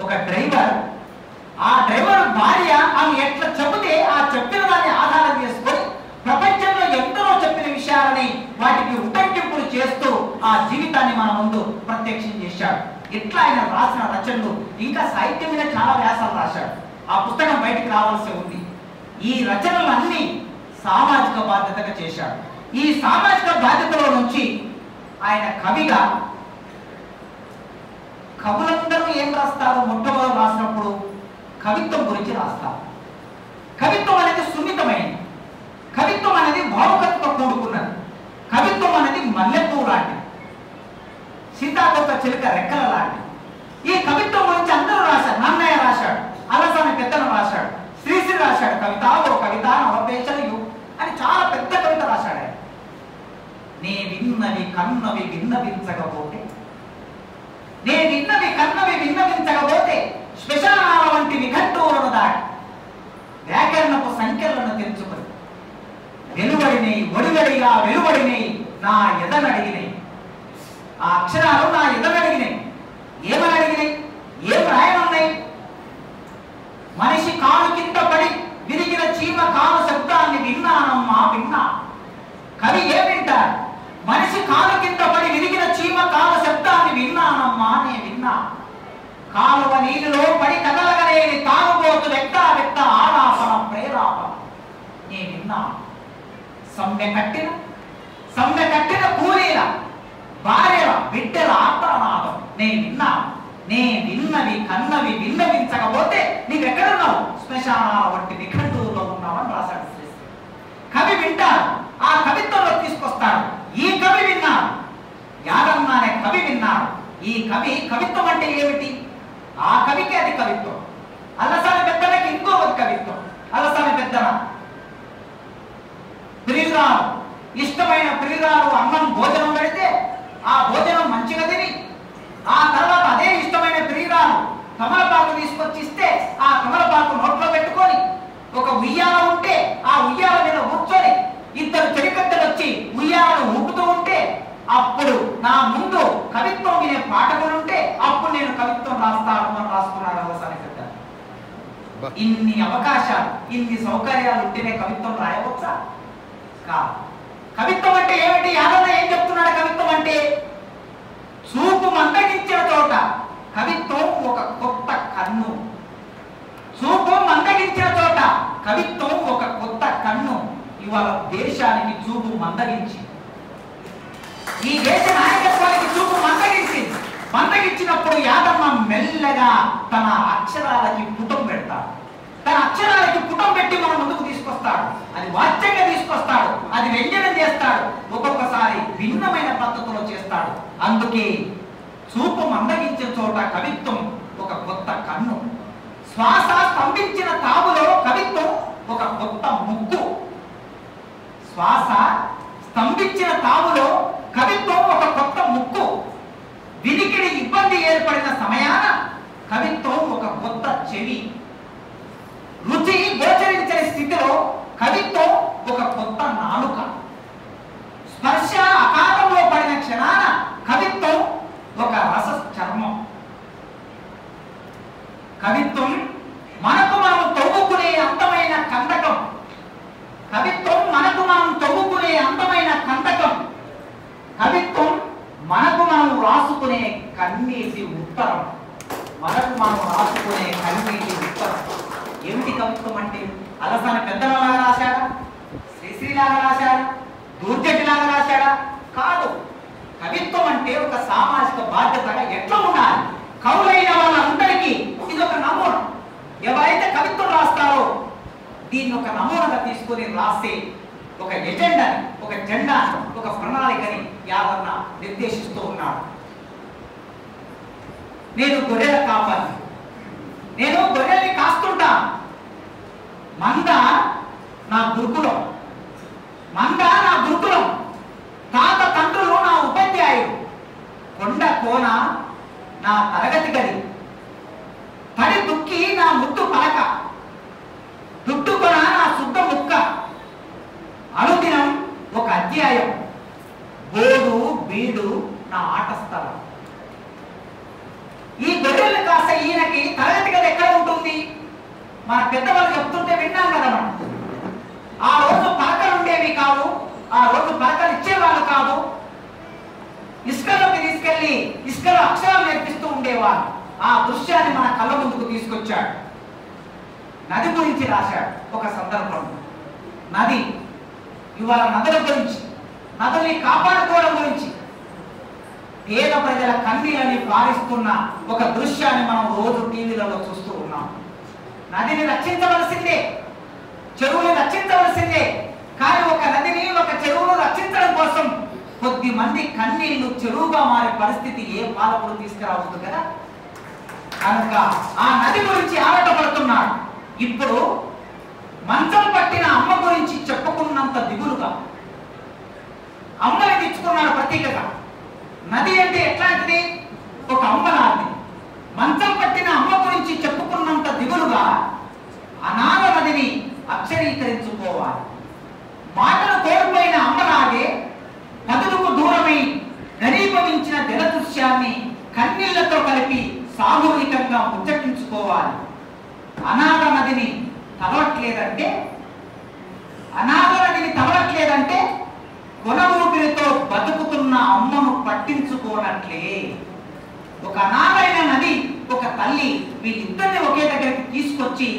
ఒక డ్రైవర్, ఆ డ్రైవర్ భార్య ఆమె ఎట్లా చెబితే ఆ చెప్పిన దాన్ని ఆధారం చేసుకొని ప్రపంచంలో ఎంతో చెప్పిన విషయాలని వాటికి ఉటంకింపులు చేస్తూ ఆ జీవితాన్ని మన ముందు ప్రత్యక్షం చేశాడు. ఇట్లా ఆయన రాసిన రచనలు, ఇంకా సాహిత్యం మీద చాలా వ్యాసాలు రాశాడు. ఆ పుస్తకం బయటికి రావాల్సి ఉంది. ఈ రచనలన్నీ సామాజిక బాధ్యతగా చేశాడు. ఈ సామాజిక బాధ్యతలో నుంచి ఆయన కవిగా, కవులందరూ ఏం రాస్తారు? మొట్టమొదటి రాసినప్పుడు కవిత్వం గురించి రాస్తారు. కవిత్వం అనేది సున్నితమైనది, కవిత్వం అనేది భావుకతతో కూడుకున్నది, కవిత్వం అనేది మల్లెపూ లాంటిది, సీతాకొక చిలుక రెక్కల లాంటిది. ఈ కవిత్వం గురించి అందరూ రాశారు. నన్నయ్య రాశాడు, అలసాని పెద్దను రాశాడు, శ్రీశ్రీ రాశాడు, కవిత ఓ కవిత నవపేచలు అని చాలా పెద్ద కవిత రాశాడు ఆయన. నే విన్నవి కన్నవి విన్నవించకపోతే, నే విన్నవి కన్నవి విన్నవించకపోతే శ్మశానాల వంటి నిఘంటువులను దాటి వ్యాకరణపు సంఖ్యలను తెంచుకొని వెలువడినై ఒడివడిగా వెలువడినై నా ఎదనడిగినై. ఆ అక్షరాలు నా ఎదనడిగినై. ఏమని అడిగినాయి? ఏం రాయనున్నాయి? మనిషి కాలు కింద పడి విరిగిన చీమ కాలు శబ్దాన్ని విన్నానమ్మా విన్నా. కవి ఏం వింటాడు? మనిషి కాలు కింద పడి విరిగిన చీమ కాలు శబ్దాన్ని విన్నానమ్మా నే విన్నా. కాలువ నీళ్ళలో పడి కదలగలేని తాగుబోతు వెక్ట వెక్ట ఆలాపన ప్రేరాపన నే విన్నా. సమ్మె కట్టిన కూలీల భార్యల బిడ్డల ఆత్మనాదం నే విన్నా. నే విన్నవి కన్నవి విన్నవించకపోతే నీవెక్కడున్నావు? శ్మశానాల వంటి నిఘంటువులో ఉన్నావని రాశాడు శ్రీశ్రీ. కవి వింటాడు, ఆ కవిత్వంలో తీసుకొస్తాడు. ఈ కవి విన్నాడు, యాదన్న అనే కవి విన్నాడు. ఈ కవిత్వం అంటే ఏమిటి? ఆ కవికి అది కవిత్వం. అల్లసాని పెద్దలకి ఇంకొకటి కవిత్వం. అల్లసాని పెద్దన ప్రియురాలు, ఇష్టమైన ప్రియురాలు అన్నం భోజనం పెడితే ఆ భోజనం మంచిగా తిని ఆ తర్వాత అదే ఇష్టమైన ప్రియురాలు కమలపాకు తీసుకొచ్చి ఇస్తే ఆ కమలపాకు నోట్లో పెట్టుకొని ఒక ఉయ్యాల ఉంటే ఆ ఉయ్యాల మీద కూర్చొని ఇద్దరు చెలికత్తెలు వచ్చి ఉయ్యాలను ఊపుతూ ఉంటే అప్పుడు నా ముందు కవిత్వం వినే పాఠకులు ఉంటే అప్పుడు నేను కవిత్వం రాస్తాను అని రాసుకున్నాడు అలసాని పెద్ద. ఇన్ని అవకాశాలు, ఇన్ని సౌకర్యాలు ఉంటేనే కవిత్వం రాయవచ్చా? కాదు. కవిత్వం అంటే ఏమిటి? యాదన్న ఏం చెప్తున్నాడు? కవిత్వం అంటే చూపు మందగించిన చోట కవిత్వం ఒక కొత్త కన్ను. చూపు మందగించిన చోట కవిత్వం ఒక కొత్త కన్ను. ఇవాళ దేశానికి చూపు మందగించి, ఈ దేశ నాయకత్వానికి చూపు మందగించినప్పుడు యాదమ్మ మెల్లగా తన అక్షరాలకి పుటం పెడతాడు. తన అక్షరాలకి పుటం పెట్టి మన ముందుకు తీసుకొస్తాడు. అది వాచ్యంగా తీసుకొస్తాడు, అది వ్యంజనం చేస్తాడు, ఒక్కొక్కసారి భిన్నమైన పద్ధతిలో చేస్తాడు. అందుకే చూపు మందగించిన చోట కవిత్వం ఒక కొత్త కన్ను. శ్వాస స్తంభించిన తావులో కవిత్వం ఒక కొత్త ముక్కు. శ్వాస స్తంభించిన తావులో కవిత్వం ఒక కొత్త ముక్కు. వినికిడి ఇబ్బంది ఏర్పడిన సమయాన కవిత్వం ఒక కొత్త చెవి. రుచి గోచరించని స్థితిలో కవిత్వం ఒక కొత్త నాలుక. స్పర్శ అకాలంలో పడిన క్షణాన కవిత్వం ఒక రస చర్మం. కవిత్వం మనకు మనం తవ్వుకునే అందమైన కందకం. కవిత్వం మనకు మనం తవ్వుకునే అందమైన కందకం. కవిత్వం మనకు మనం రాసుకునే కన్నీటి ఉత్తరం. మనకు మనం రాసుకునే కన్నీటి ఉత్తరం. ఏమిటి కవిత్వం అంటే? అలసాని పెద్దలలాగా రాశాడా? శ్రీశ్రీలాగా రాశాడా? దూర్జటిలాగా రాశాడా? కాదు. కవిత్వం అంటే ఒక సామాజిక బాధ్యతగా ఎట్లా ఉండాలి? కవులైన వాళ్ళందరికీ ఇది ఒక నమూనా. ఎవరైతే కవిత్వం రాస్తారో దీన్ని ఒక నమూనాగా తీసుకొని రాసే ఒక ఎజెండాని, ఒక జెండాని, ఒక ప్రణాళికని యాదన్న నిర్దేశిస్తూ ఉన్నాడు. నేను గొర్రెల కాపాలి, నేను గొర్రెల్ని కాస్తుంటా. మంద నా గురుకులం, తాత తండ్రులు నా ఉపాధ్యాయులు, కొండ కోన నా తరగతి గది, తడి దుక్కి నా ముద్దు పలక, దుట్టుకొన నా శుద్ధ ముక్క, అనుదినం ఒక అధ్యాయం, బోడు నా ఆట స్థలం. ఈ గొర్రెలు కాస్త ఈయనకి తరగతి గది ఎక్కడ ఉంటుంది? మన పెద్దవాళ్ళు చెప్తుంటే విన్నాం కదా మనం. ఆ రోజు పలకలు ఉండేవి కాదు, ఆ రోజు పలకలు ఇచ్చేవాళ్ళు కాదు. ఇసుకలోకి తీసుకెళ్లి ఇసుకలో అక్షరాలు నేర్పిస్తూ ఉండేవారు. ఆ దృశ్యాన్ని మన కళ్ళ ముందుకు తీసుకొచ్చాడు. నది గురించి రాశాడు ఒక సందర్భంలో. నది ఇవాళ నదుల గురించి, నదుల్ని కాపాడుకోవడం గురించి, పేద ప్రజల కన్నీళ్ళని పారిస్తున్న ఒక దృశ్యాన్ని మనం రోజు టీవీలలో చూస్తూ ఉన్నాం. నదిని రక్షించవలసిందే, చెరువుని రక్షించవలసిందే. కానీ ఒక నదిని, ఒక చెరువును రక్షించడం కోసం కొద్ది మంది కన్నీళ్లు చెరువుగా మారే పరిస్థితి ఏ పాలకుడు తీసుకురావద్దు కదా. కనుక ఆ నది గురించి ఆరాటపడుతున్నాడు. ఇప్పుడు మంచం పట్టిన అమ్మ గురించి చెప్పుకున్నంత దిగులుగా అమ్మని తెచ్చుకున్నాడు ప్రతీకగా. నది అంటే ఎట్లాంటిది? ఒక అమ్మ లాంటిది. మంచం పట్టిన అమ్మ గురించి చెప్పుకున్నంత దిగులుగా అనాథ నదిని అక్షరీకరించుకోవాలి. మాటలు కోల్పోయిన అమ్మలాగే నదులకు దూరమై ఘనీభవించిన జల దృశ్యాన్ని కన్నీళ్లతో కలిపి సామూహికంగా ముచ్చటించుకోవాలి. అనాథ నదిని తలవట్లేదంటే కొన ఊపిరితో బతుకుతున్న అమ్మను పట్టించుకోనట్లే. ఒక అనాథైన నది, ఒక తల్లి, వీళ్ళిద్దరిని ఒకే దగ్గరికి తీసుకొచ్చి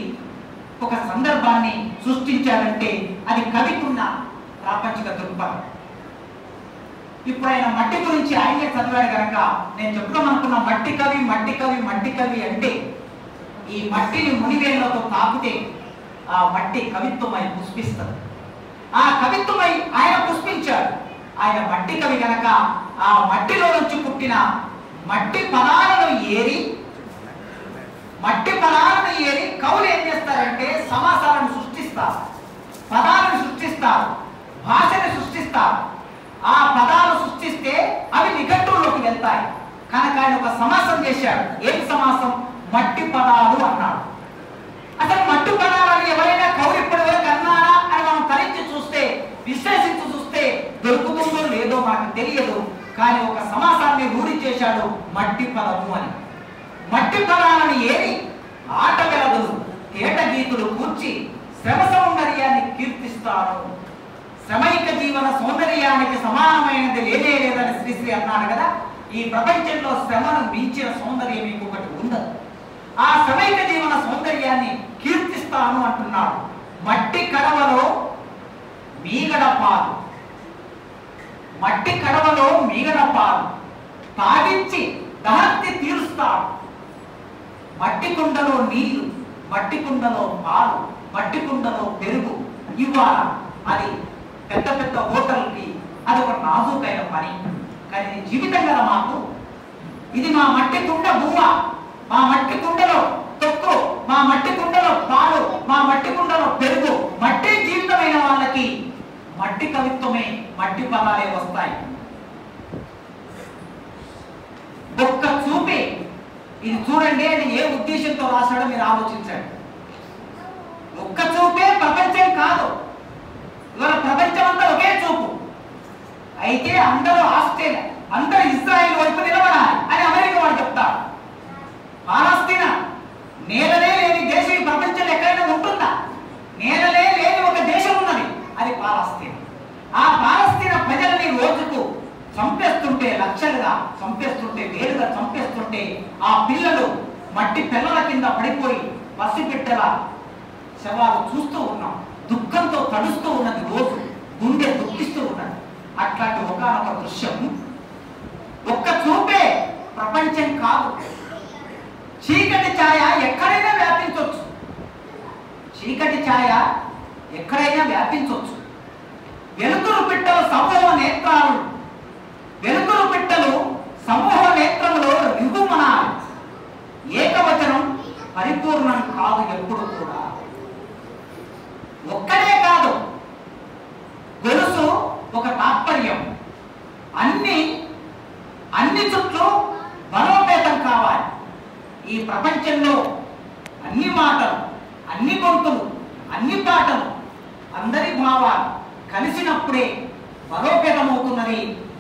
ఒక సందర్భాన్ని సృష్టించారంటే అది కవికున్న ప్రాపంచిక దృక్పథం. ఇప్పుడు ఆయన మట్టి గురించి ఆయనే చదివాడు కనుక నేను చెప్తాం అనుకున్న మట్టి కవి అంటే ఈ మట్టిని మునివేళ్లతో తాకితే ఆ మట్టి కవిత్వమై పుష్పిస్తుంది. ఆ కవిత్వమై ఆయన పుష్పించాడు. ఆయన మట్టి కవి కనుక ఆ మట్టిలో నుంచి పుట్టిన మట్టి పదాలను ఏరి కవులు ఏం చేస్తారంటే సమాసాలను సృష్టిస్తారు, పదాలను సృష్టిస్తారు, భాషని సృష్టిస్తారు. ఆ పదాలు సృష్టిస్తే అవి నిఘంటువులోకి వెళ్తాయి. కనుక ఆయన ఒక సమాసం చేశాడు. ఏం సమాసం? మట్టి పదాలు అన్నాడు. అసలు మట్టి పదాలని ఎవరైనా కవులు ఇప్పటి వరకు అన్నారా అని మనం తరించి చూస్తే, విశ్లేషించి చూస్తే దొరుకుతుందో లేదో మనకు తెలియదు. కానీ ఒక సమాసాన్ని రూఢి చేశాడు, మట్టి పదము అని. మట్టి పదాలను ఏరి ఆట వెలదులు తేట గీతులు కూర్చి శ్రమ సౌందర్యాన్ని కీర్తిస్తాను. శ్రమైక జీవన సౌందర్యానికి సమానమైనది లేదని శ్రీశ్రీ అన్నాడు కదా. ఈ ప్రపంచంలో శ్రమను మించిన సౌందర్యం ఇంకొకటి ఉండదు. ఆ శ్రమైక జీవన సౌందర్యాన్ని కీర్తిస్తాను అంటున్నాడు. మట్టి కడవలో మీగడ పాలు తాగించి దహర్తి తీరుస్తాడు. మట్టి కుండలో నీళ్లు, మట్టి కుండలో పాలు, మట్టి కుండలో పెరుగు ఇవ్వాల. అది పెద్ద పెద్ద హోటల్కి అది ఒక నాజూకైన పని. కానీ జీవితం కదా మాకు. ఇది మా మట్టి కుండ బువ్వ, మా మట్టి కుండలో తొక్కు, మా మట్టి కుండలో పాలు, మా మట్టి కుండలో పెరుగు. మట్టి జీవితమైన వాళ్ళకి మట్టి కవిత్వమే, మట్టి పదాలే వస్తాయి. ఒక్క చూపే ఇది చూడండి, అది ఏ ఉద్దేశంతో రాశాడో మీరు ఆలోచించండి. ఒక్క చూపే ప్రపంచం కాదు. ఇవాళ ప్రపంచం అంతా ఒకే చూపు. అయితే అందరూ ఆస్ట్రేలియా, అందరూ ఇజ్రాయిల్ వైపు నిలబడాలి అని అమెరికా వాడు చెప్తారు. పాలస్తీనా నేలలే లేని దేశం ఈ ప్రపంచంలో ఎక్కడైనా ఉంటుందా? నేలలే లేని ఒక దేశం ఉన్నది, అది పాలస్తీనా. ఆ పాలస్తీనా ప్రజల్ని రోజుకు చంపేస్తుంటే, లక్షలుగా చంపేస్తుంటే, వేలుగా చంపేస్తుంటే ఆ పిల్లలు మట్టి పిల్లల కింద పడిపోయి పసిబిడ్డల శవాలు చూస్తూ ఉన్నాం. దుఃఖంతో తడుస్తూ ఉన్నది, రోజు గుండె దుఃఖిస్తూ ఉన్నది. అట్లాంటి ఒకనొక దృశ్యం, ఒక్క చూపే ప్రపంచం కాదు. చీకటి ఛాయ ఎక్కడైనా వ్యాపించవచ్చు. చీకటి ఛాయ ఎక్కడైనా వ్యాపించవచ్చు. వెలుతురు పిట్టలు సమూహ నేత్రాలు, వెలుతురు పిట్టలు సమూహ నేత్రములో రిగుమనాలి. ఏకవచనం పరిపూర్ణం కాదు ఎప్పుడు కూడా. ఒక్కడే కాదు, గొలుసు ఒక తాత్పర్యం. అన్ని చుట్లు బలోపేతం కావాలి. ఈ ప్రపంచంలో అన్ని మాటలు, అన్ని గొంతులు, అన్ని పాటలు, అందరి భావాలు కలిసినప్పుడే బలోపేతమవుతున్నది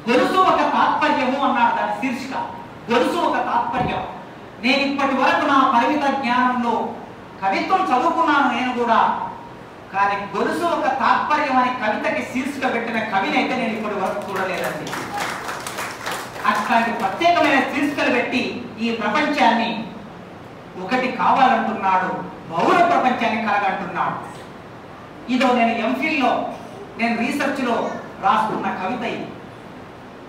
గొలుసు ఒక తాత్పర్యము అన్నాడు దాని శీర్షిక. గొలుసు ఒక తాత్పర్యం. నేను ఇప్పటి వరకు నా పరిమిత జ్ఞానంలో కవిత్వం చదువుకున్నాను నేను కూడా, కానీ గొలుసు ఒక తాత్పర్యం అనే కవితకి శీర్షిక పెట్టిన కవిని అయితే నేను ఇప్పటి వరకు చూడలేదండి. అట్లాంటి ప్రత్యేకమైన శీర్షికలు పెట్టి ఈ ప్రపంచాన్ని ఒకటి కావాలంటున్నాడు, బహుళ ప్రపంచాన్ని కలగంటున్నాడు. ఇదో నేను ఎంఫిల్లో నేను రీసెర్చ్లో రాసుకున్న కవిత ఇది.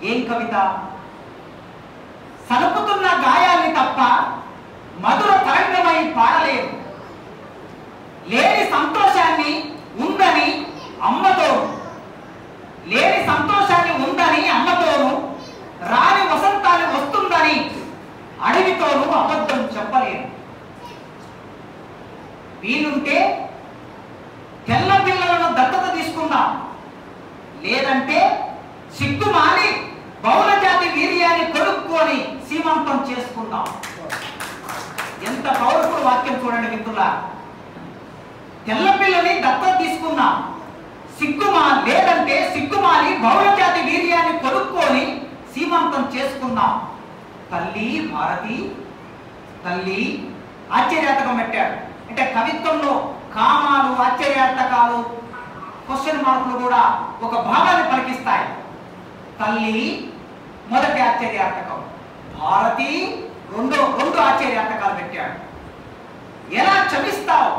ఏం కవిత? సలుపుతున్న గాయాల్ని తప్ప మధుర తరంగమై పాడలేదు, లేని సంతోషాన్ని ఉందని అమ్మతోను, లేని సంతోషాన్ని ఉందని అమ్మతోను, రాని వసంతాన్ని వస్తుందని అడవితోనూ అబద్ధం చెప్పలేదు. వీలుంటే తెల్ల పిల్లలను దత్తత తీసుకుందాం, లేదంటే సిగ్గుమాలి బహుళ జాతి వీర్యాన్ని కొనుక్కొని సీమంతం చేసుకుందాం. ఎంత పవర్ఫుల్ వాక్యం చూడండి మిత్రులా. తెల్ల పిల్లని దత్తత తీసుకుందాం, లేదంటే సిగ్గుమాలి బహుళ జాతి వీర్యాన్ని కొనుక్కొని సీమంతం చేసుకుందాం. తల్లి భారతి, తల్లి ఆశ్చర్యార్థకం పెట్టాడు. అంటే కవిత్వంలో కామాలు, ఆశ్చర్యార్థకాలు, క్వశ్చన్ మార్కులు కూడా ఒక భాగాన్ని పలికిస్తాయి. తల్లి మొదటి ఆశ్చర్యార్థకం, భారతి రెండు ఆశ్చర్యార్థకాలు పెట్టాడు. ఎలా క్షమిస్తావు?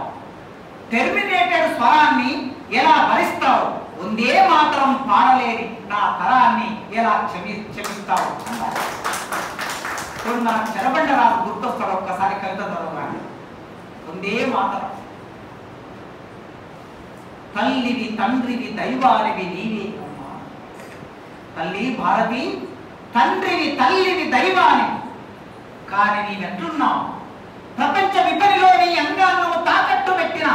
టెర్మినేటెడ్ స్వరాన్ని ఎలా భరిస్తావు? ఉందే మాత్రం పాడలేని నా తరాన్ని ఎలా క్షమిస్తావు? ఇప్పుడు నాకు చెరబండరాజు గుర్తొస్తాడు. ఒక్కసారి కవిత చదవగానే ఉందే మాత్రం. తల్లివి తండ్రివి దైవానివి నీవే అమ్మా. తల్లి భారతి, తండ్రివి తల్లివి దైవానివి, కానీ నీవెట్లున్నావు? ప్రపంచ విపణిలో నీ అంగాలను తాకట్టు పెట్టిన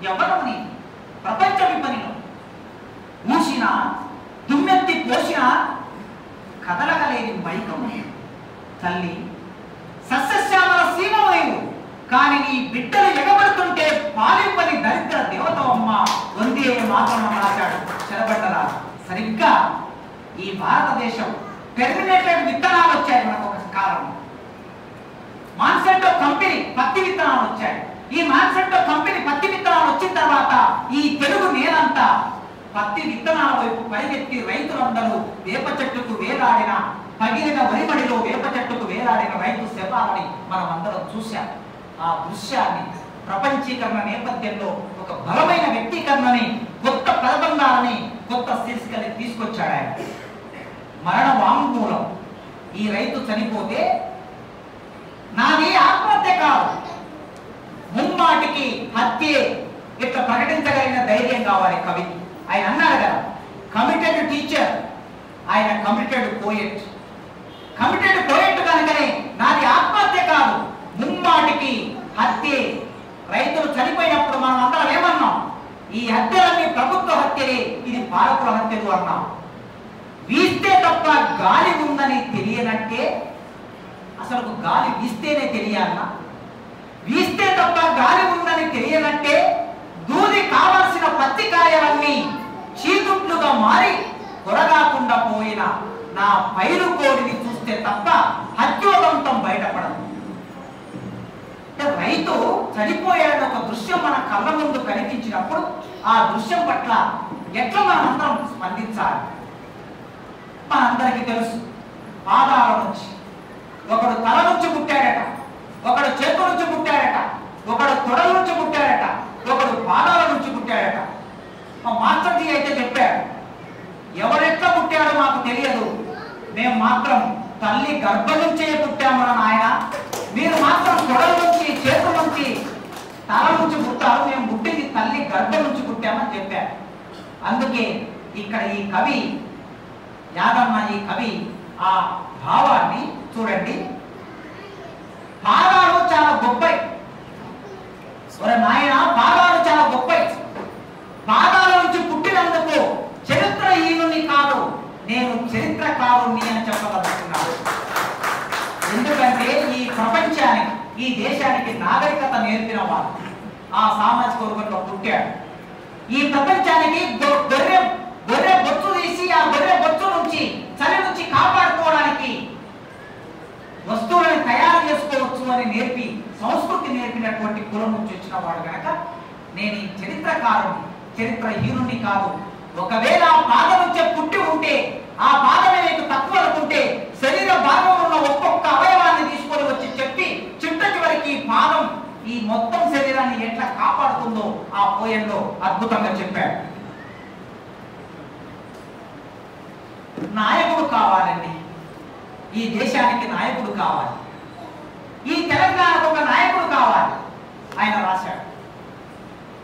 ఎవరు నీ? ప్రపంచ విపణిలో మూసిన దుమ్మెత్తి పోసిన కదలగలేని మైకము. తల్లి సస్యశ్యామల సీమమేవు, కానీ నీ బిడ్డలు ఎగబడుతుంటే పాలింపని దరిద్ర దేవతమ్మ వందే మాత్రం రాశాడు చెరబడ్డరా. సరిగ్గా ఈ భారతదేశం టెర్మినేటెడ్ విత్తనాలు వచ్చాయి మనకు ఒక కాలం. మాన్సెంటో కంపెనీ పత్తి విత్తనాలు వచ్చాయి. ఈ మాన్సెంటో కంపెనీ పత్తి విత్తనాలు వచ్చిన తర్వాత ఈ తెలుగు నేలంతా పత్తి విత్తనాల వైపు పరిగెత్తి రైతులందరూ వేప చెట్టుకు వేలాడిన, పగిలిన వరిమడిలో వేప చెట్టుకు వేలాడిన రైతు శవాలని మనం అందరం చూశాం. ఆ దృశ్యాన్ని ప్రపంచీకరణ నేపథ్యంలో ఒక బలమైన వ్యక్తీకరణని, కొత్త పదబంధాలని, కొత్త శీర్షికని తీసుకొచ్చాడు ఆయన. మరణ వాంగ్మూలం. ఈ రైతు చనిపోతే నాది ఆత్మహత్య కాదు, ముమ్మాటికి హత్యే, ఇట్లా ప్రకటించగలిగిన ధైర్యం కావాలి కవికి. ఆయన అన్నాడు కదా, కమిటెడ్ టీచర్, ఆయన కమిటెడ్ పోయెట్. కమిటెడ్ పోయెట్ కనుకనే నాది ఆత్మహత్య కాదు, ముమ్మాటికి హత్యే. రైతులు చనిపోయినప్పుడు మనం అందరం ఏమన్నాం? ఈ హత్యలన్నీ ప్రభుత్వ హత్యలే, ఇది పాలకుల హత్యలు అన్నాం. వీస్తే తప్ప గాలి ఉందని తెలియనట్టే, అసలు గాలి వీస్తేనే తెలియాలన్నా? వీస్తే తప్ప గాలి ఉందని తెలియనట్టే దూది కావలసిన పత్తి కాయలన్నీ చీతుట్లుగా మారి కొరగాకుండా పోయిన నా పైరు కోడిని చూస్తే తప్ప హత్యోదంతం బయటపడదు. రైతు చనిపోయాడు ఒక దృశ్యం మన కళ్ళ ముందు కనిపించినప్పుడు ఆ దృశ్యం పట్ల ఎట్లా మనం అందరం స్పందించాలి? మనందరికీ తెలుసు, పాదాల నుంచి ఒకడు తల నుంచి పుట్టాడట, ఒకడు చేతుల నుంచి పుట్టాడట, ఒకడు తొడల నుంచి పుట్టాడట, ఒకడు పాదాల నుంచి పుట్టాడట. మా మాస్టర్జీ అయితే చెప్పాడు, ఎవరెట్లా పుట్టాడో మాకు తెలియదు, మేము మాత్రం తల్లి గర్భం నుంచే పుట్టామరా నాయన, మీరు మాత్రం తొడల నుంచి, చేతుల నుంచి, తల నుంచి పుట్టారు, మేము పుట్టింది తల్లి గర్భం నుంచి పుట్టామని చెప్పారు. అందుకే ఇక్కడ ఈ కవి యాదమ్మ, ఈ కవి ఆ భావాన్ని చూడండి. పాదాలు చాలా గొప్పవి, ఒరే నాయన పాదాలు చాలా గొప్పవి. పాదాల నుంచి పుట్టినందుకు చరిత్రహీనుని కాదు, నేను చరిత్రకారుణ్ణి అని చెప్పగలుగుతున్నాను. ఎందుకంటే ఈ ప్రపంచానికి, ఈ దేశానికి నాగరికత నేర్పిన వాడు ఆ సామాజిక వర్గంలో పుట్టాడు. ఈ ప్రపంచానికి గొర్రె బొచ్చు తీసి ఆ గొర్రె బొచ్చు నుంచి చలి రాసేవాడు కనుక నేను ఈ చరిత్రకారుని, చరిత్రహీనుని కాదు. ఒకవేళ ఆ పాదం వచ్చే పుట్టి ఉంటే, ఆ పాదమే నీకు తక్కువ అనుకుంటే శరీర భాగంలో ఉన్న ఒక్కొక్క అవయవాన్ని తీసుకొని వచ్చి చెప్పి చిట్ట చివరికి పాదం ఈ మొత్తం శరీరాన్ని ఎట్లా కాపాడుతుందో ఆ పోయంలో అద్భుతంగా చెప్పాడు. నాయకుడు కావాలండి, ఈ దేశానికి నాయకుడు కావాలి, ఈ తెలంగాణకు ఒక నాయకుడు కావాలి. ఆయన రాశాడు.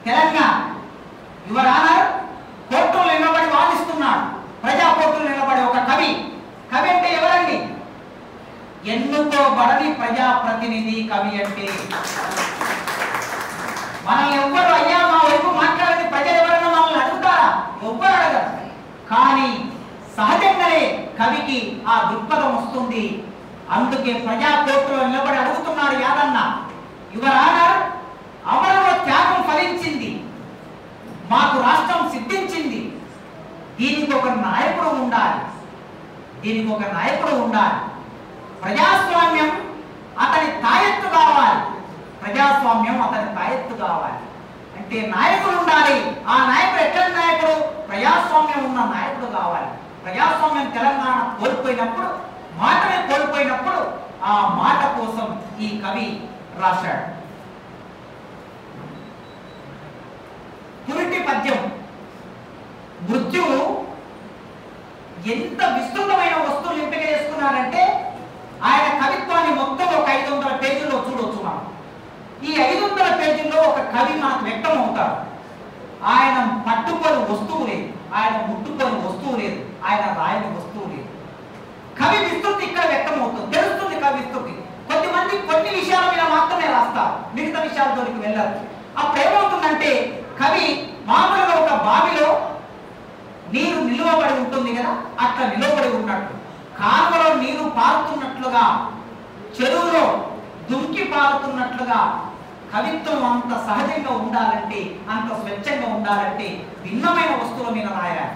తెలంగాణ యువర్ ఆనర్ కోర్టులు నిలబడి వాదిస్తున్నాడు, ప్రజా కోర్టులు నిలబడి ఒక కవి. కవి అంటే ఎవరండి? ఎన్నుకోబడని ప్రజాప్రతినిధి కవి అంటే. మనల్ని ఎవ్వరు అయ్యా మా వైపు మాట్లాడేది ప్రజలు ఎవరైనా మనల్ని అడుగుతారా? ఎవ్వరు అడగరు. కానీ సహజంగానే కవికి ఆ దృక్పథం వస్తుంది. అందుకే ప్రజా కోర్టులో నిలబడి అడుగుతున్నాడు యాదన్న, యువర్ ఆనర్ అమరుల త్యాగం ఫలించింది, మాకు రాష్ట్రం సిద్ధించింది, దీనికి ఒక నాయకుడు ఉండాలి, దీనికి ఒక నాయకుడు ఉండాలి. ప్రజాస్వామ్యం అతని తాయెత్తు కావాలి, ప్రజాస్వామ్యం అతని తాయెత్తు కావాలి అంటే నాయకుడు ఉండాలి. ఆ నాయకుడు ఎక్కడ నాయకుడు? ప్రజాస్వామ్యం ఉన్న నాయకుడు కావాలి. ప్రజాస్వామ్యం తెలంగాణ కోల్పోయినప్పుడు, మాటనే కోల్పోయినప్పుడు ఆ మాట కోసం ఈ కవి రాశాడు. పురిటి పద్యం. మృత్యువు ఎంత విస్తృతమైన వస్తువులు ఎంపిక చేసుకున్నారంటే ఆయన కవిత్వాన్ని మొత్తం ఒక 500 పేజీల్లో చూడొచ్చు మనం. ఈ 500 పేజీల్లో ఒక కవి మనకు వ్యక్తం అవుతాడు. ఆయన పట్టుకొని వస్తువు లేదు, ఆయన ముట్టుకొని వస్తువు లేదు, ఆయన రాయని వస్తువు లేదు. కవి విస్తృతి ఇక్కడ వ్యక్తం అవుతుంది, తెలుస్తుంది కవి విస్తృతి. కొద్దిమంది కొన్ని విషయాల మీద మాత్రమే రాస్తారు, మిగతా విషయాలతోకి వెళ్ళరు. అప్పుడు ఏమవుతుందంటే కవి మామూలుగా ఒక బావిలో నీరు నిలువబడి ఉంటుంది కదా, అట్లా నిలువబడి ఉన్నట్టు, కాలువలో నీరు పారుతున్నట్లుగా, చెరువులో దుంకి పారుతున్నట్లుగా కవిత్వం అంత సహజంగా ఉండాలంటే, అంత స్వచ్ఛంగా ఉండాలంటే భిన్నమైన వస్తువుల మీద రాయాలి.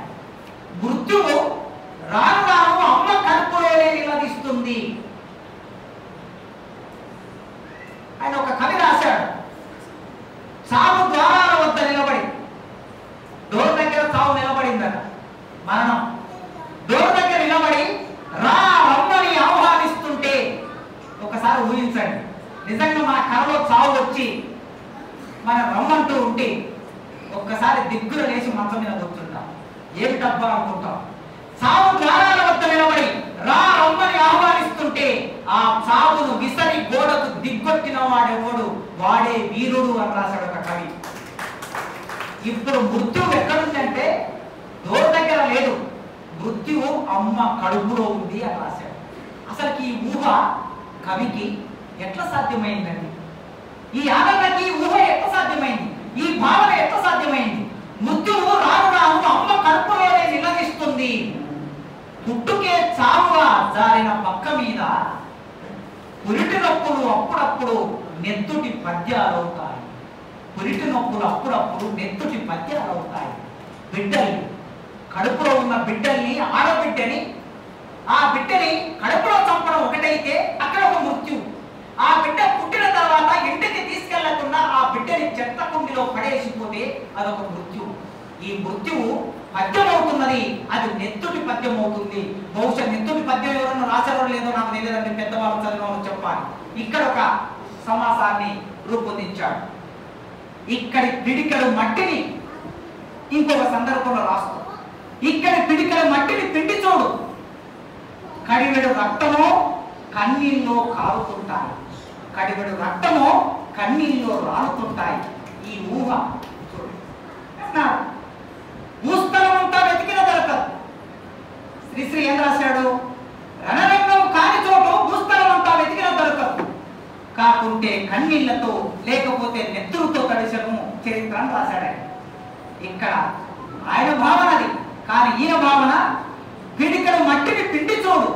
మృత్యువు రాను రాను అమ్మ కడుపులోనే నిలదీస్తుంది. ఆయన ఒక కవి రాశాడు, సాగు ద్వారాల వద్ద నిలబడి, డోర్ దగ్గర సాగు నిలబడిందట, మరణం డోర్ దగ్గర నిలబడి రా రమ్మని ఆహ్వానిస్తుంటే ఒకసారి ఊహించండి, నిజంగా మన కళలో చావు వచ్చి మన రమ్మంటూ ఉంటే ఒక్కసారి దిగ్గులు లేచి మంచం మీద కూర్చుంటాం, ఏమి డబ్బా అనుకుంటాం. సాగు ద్వారాల వద్ద నిలబడి రా రమ్మని ఆహ్వానిస్తుంటే ఆ సాగును విసరి గోడకు దిగ్గొట్టిన వాడెవడు వాడే వీరుడు అని రాశాడు ఒక కవి. ఇప్పుడు మృత్యువు ఎక్కడుందంటే డోర్ దగ్గర లేదు, మృత్యువు అమ్మ కడుపులో ఉంది అని రాశాడు. అసలుకి ఈ ఊహ కవికి ఎట్లా సాధ్యమైందండి? ఈ ఆనందకి ఊహ ఎట్లా సాధ్యమైంది? ఈ భావన ఎట్లా సాధ్యమైంది? మృత్యువు రాను రాను అమ్మ కడుపులోనే నిలదీస్తుంది. పుట్టుకే చావుగా జారిన పక్క మీద పురిటి నొప్పులు అప్పుడప్పుడు నెత్తుటి పద్యాలు అవుతాయి. పురిటి నొప్పులు అప్పుడప్పుడు నెత్తుటి పద్యాలు అవుతాయి. బిడ్డల్ని, కడుపులో ఉన్న బిడ్డల్ని, ఆడబిడ్డని, ఆ బిడ్డని కడుపులో చంపడం ఒకటైతే అక్కడ ఒక మృత్యువు. ఆ బిడ్డ పుట్టిన తర్వాత ఇంటికి తీసుకెళ్లకుండా ఆ బిడ్డని చెత్త కుండిలో పడేసిపోతే అదొక మృత్యువు. ఈ మృత్యువు పద్యం అవుతున్నది, అది నెత్తుటి పద్యం అవుతుంది. బహుశా నెత్తుటి పద్యం ఎవరన్నా రాశారో లేదో నాకు తెలియదండి, పెద్దవాళ్ళు చదివాళ్ళు చెప్పాలి. ఇక్కడ ఒక సమాసాన్ని రూపొందించాడు. ఇక్కడి పిడికలు మట్టిని ఇంకొక సందర్భంలో రాస్తూ, ఇక్కడి పిడికల మట్టిని పిండి చూడు, కడివెడు రక్తమో కన్నీళ్ళలో కారుతుంటాయి, కడివెడు రక్తమో కన్నీళ్ళలో రాలుతుంటాయి. ఈ ఊహ చూడు. భూస్థలం అంతా వెతికిన దొరకదు. శ్రీశ్రీ ఏం రాశాడు? రణరంగం కాని చోటు భూస్థలం అంతా వెతికిన దొరకదు, కాకుంటే కన్నీళ్లతో లేకపోతే నెత్తురుతో తడిసను చరిత్ర అని రాశాడు. ఇక్కడ ఆయన భావనది, కానీ ఈయన భావన పిడికడు మట్టిని పిండి చూడు,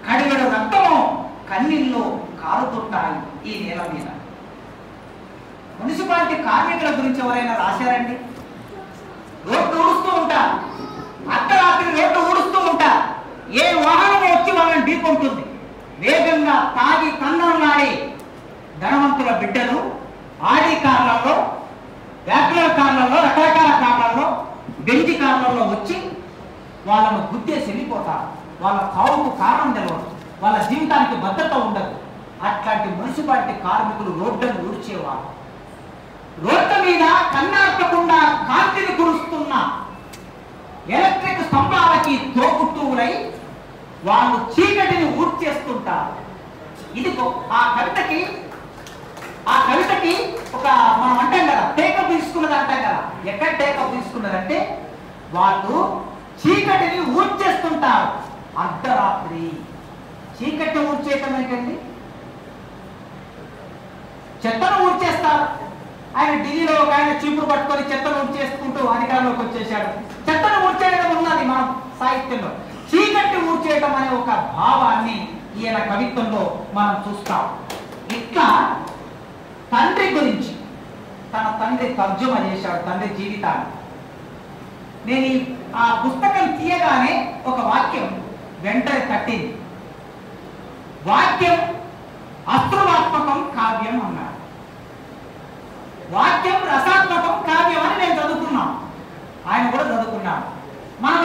కడిగడు రక్తము కన్నీళ్ళు కారుతుంటాయి ఈ నేల మీద. మున్సిపాలిటీ కార్మికుల గురించి ఎవరైనా రాశారండి? రోడ్డు ఊడుస్తూ ఉంటారు, అర్ధరాత్రి రోడ్డు ఊడుస్తూ ఉంటారు, ఏ వాహనం వచ్చి వాళ్ళని ఢీకొంటుంది. వేగంగా తాగి తందనలాడి ధనవంతుల బిడ్డలు ఆడి కార్లలో, వ్యాక్యులర్ కార్లలో, రకరకాల కార్లలో, బెంజి కార్లలో వచ్చి వాళ్ళను గుద్దేసి వెళ్ళిపోతారు. వాళ్ళ చావుకు కారణం తెలియదు, వాళ్ళ జీవితానికి భద్రత ఉండదు. అట్లాంటి మున్సిపాలిటీ కార్మికులు రోడ్లను ఊడ్చేవారు. రోడ్ల మీద కన్నార్పకుండా కాంతిని కురుస్తున్న ఎలక్ట్రిక్ స్తంభాలకి తోబుట్టువులై వాళ్ళు చీకటిని ఊడ్చేస్తుంటారు. ఇది ఆ కవితకి ఒక మనం అంటాం కదా, టేకప్ తీసుకున్నది అంటాం కదా. ఎక్కడ టేకప్ తీసుకున్నదంటే వాళ్ళు చీకటిని ఊడ్చేస్తుంటారు. అర్ధరాత్రి చీకటిని ఊడ్చేయటం ఏంటండి? చెత్తను ఊడ్చేస్తారు. ఆయన ఢిల్లీలో ఒక ఆయన చీపురు పట్టుకొని చెత్తను ఊడ్చేసుకుంటూ అధికారంలోకి వచ్చేసాడు. చెత్తను ఊడ్చేయడం ఉన్నది మన సాహిత్యంలో. చీకటి ఊడ్చేయటం అనే ఒక భావాన్ని ఈయన కవిత్వంలో మనం చూస్తాం. ఇట్లా తండ్రి గురించి తన తండ్రి తర్జుమా చేశాడు, తండ్రి జీవితాన్ని. నేను ఆ పుస్తకం తీయగానే ఒక వాక్యం వెంటనే తట్టింది. వాక్యం అస్త్రవాత్మకం కావ్యం అన్నాడు. వాక్యం రసాత్మకం కావ్యం అని నేను చదువుకున్నాను, ఆయన కూడా చదువుకున్నాను. మనం